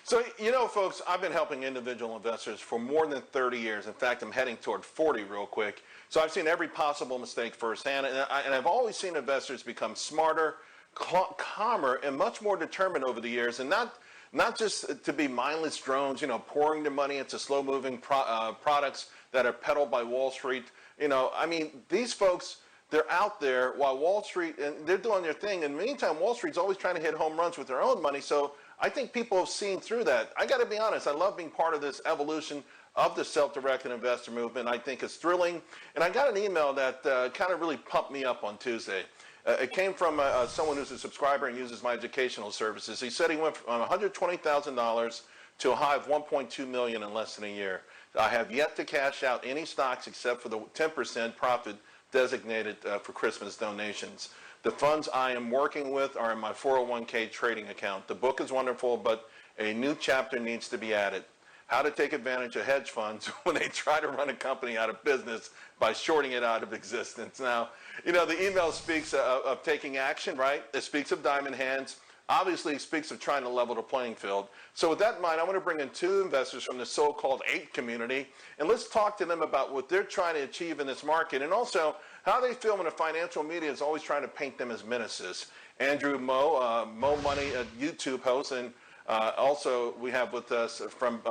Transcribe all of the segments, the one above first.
So, folks, I've been helping individual investors for more than 30 years. In fact, I'm heading toward 40 real quick. So I've seen every possible mistake firsthand, and I've always seen investors become smarter, calmer, and much more determined over the years, and not just to be mindless drones, pouring their money into slow-moving products that are peddled by Wall Street. These folks, they're out there while Wall Street, and they're doing their thing. In the meantime, Wall Street's always trying to hit home runs with their own money. So I think people have seen through that. I got to be honest, I love being part of this evolution of the self-directed investor movement. I think it's thrilling. And I got an email that kind of really pumped me up on Tuesday. It came from someone who's a subscriber and uses my educational services. He said he went from $120,000 to a high of $1.2 million in less than a year. I have yet to cash out any stocks except for the 10% profit designated for Christmas donations. The funds I am working with are in my 401k trading account. The book is wonderful, but a new chapter needs to be added. How to take advantage of hedge funds when they try to run a company out of business by shorting it out of existence. Now, the email speaks of taking action, right? It speaks of diamond hands. Obviously, it speaks of trying to level the playing field. So with that in mind, I want to bring in two investors from the so-called ape community, and let's talk to them about what they're trying to achieve in this market, and also how they feel when the financial media is always trying to paint them as menaces. Andrew Mo, Mo Money, a YouTube host, and also we have with us from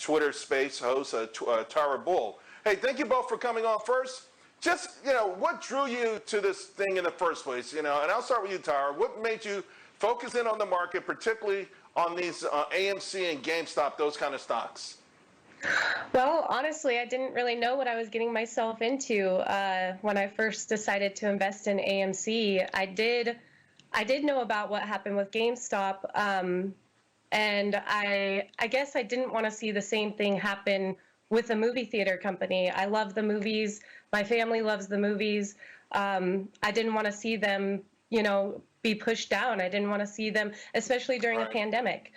Twitter Space host, TaraBull. Hey, thank you both for coming on first. Just, what drew you to this thing in the first place? And I'll start with you, Tara. What made you focus in on the market, particularly on these AMC and GameStop, those kind of stocks? Well, honestly, I didn't really know what I was getting myself into when I first decided to invest in AMC. I did know about what happened with GameStop, and I guess I didn't want to see the same thing happen with a movie theater company. I love the movies. My family loves the movies. I didn't want to see them, be pushed down. I didn't want to see them, especially during a pandemic.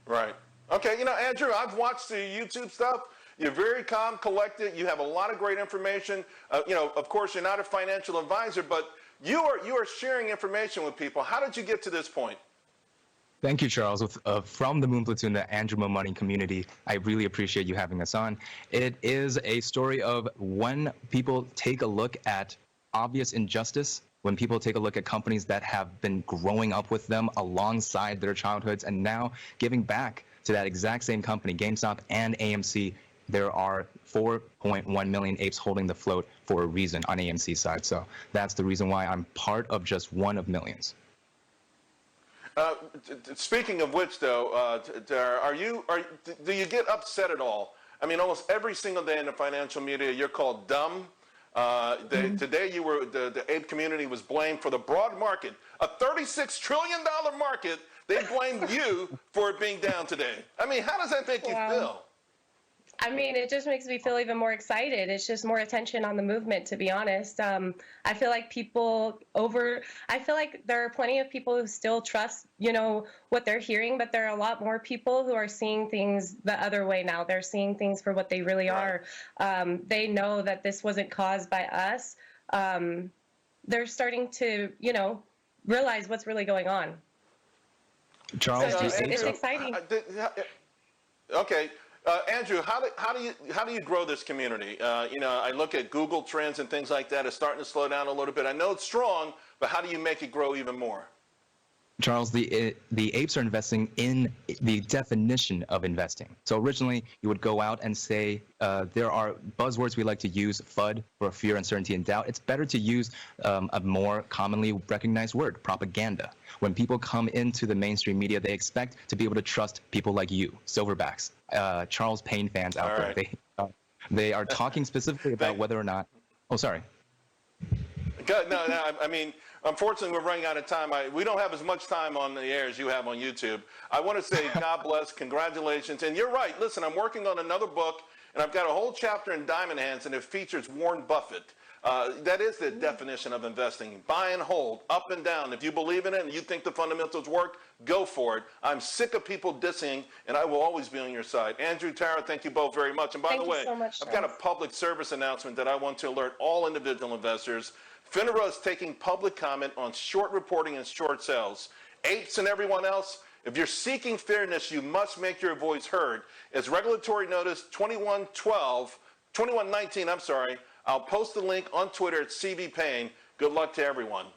Right. Okay, Andrew, I've watched the YouTube stuff. You're very calm, collected. You have a lot of great information. Of course, you're not a financial advisor, but you are sharing information with people. How did you get to this point? Thank you, Charles. From the Moon Platoon, the Andrew Mo Money community, I really appreciate you having us on. It is a story of when people take a look at obvious injustice, when people take a look at companies that have been growing up with them alongside their childhoods and now giving back to that exact same company, GameStop and AMC. There are 4.1 million apes holding the float for a reason on AMC's side. So that's the reason why I'm part of just one of millions. Speaking of which, though, do you get upset at all? I mean, almost every single day in the financial media, you're called dumb. Today, the ape community was blamed for the broad market, a $36 trillion market. They blamed you for it being down today. I mean, how does that make you feel? I mean, it just makes me feel even more excited. It's just more attention on the movement, to be honest. I feel like there are plenty of people who still trust, what they're hearing, but there are a lot more people who are seeing things the other way now. They're seeing things for what they really are. They know that this wasn't caused by us. They're starting to, realize what's really going on. Charles, so it's exciting. Okay. Andrew, how do you grow this community? I look at Google Trends and things like that. It's starting to slow down a little bit. I know it's strong, but how do you make it grow even more? Charles, the apes are investing in the definition of investing. So originally, you would go out and say, there are buzzwords we like to use, FUD, for fear, uncertainty, and doubt. It's better to use a more commonly recognized word, propaganda. When people come into the mainstream media, they expect to be able to trust people like you, silverbacks, Charles Payne fans out there. They are talking specifically about whether or not... Oh, sorry. No, I mean, unfortunately, we're running out of time. We don't have as much time on the air as you have on YouTube. I want to say God bless, congratulations. And you're right. Listen, I'm working on another book, and I've got a whole chapter in Diamond Hands, and it features Warren Buffett. That is the definition of investing. Buy and hold, up and down. If you believe in it and you think the fundamentals work, go for it. I'm sick of people dissing, and I will always be on your side. Andrew, Tara, thank you both very much. And by the way, I've got a public service announcement that I want to alert all individual investors. FINRA is taking public comment on short reporting and short sales. Apes and everyone else, If you're seeking fairness, you must make your voice heard. It's Regulatory Notice 2119, I'll post the link on Twitter at CV Payne. Good luck to everyone.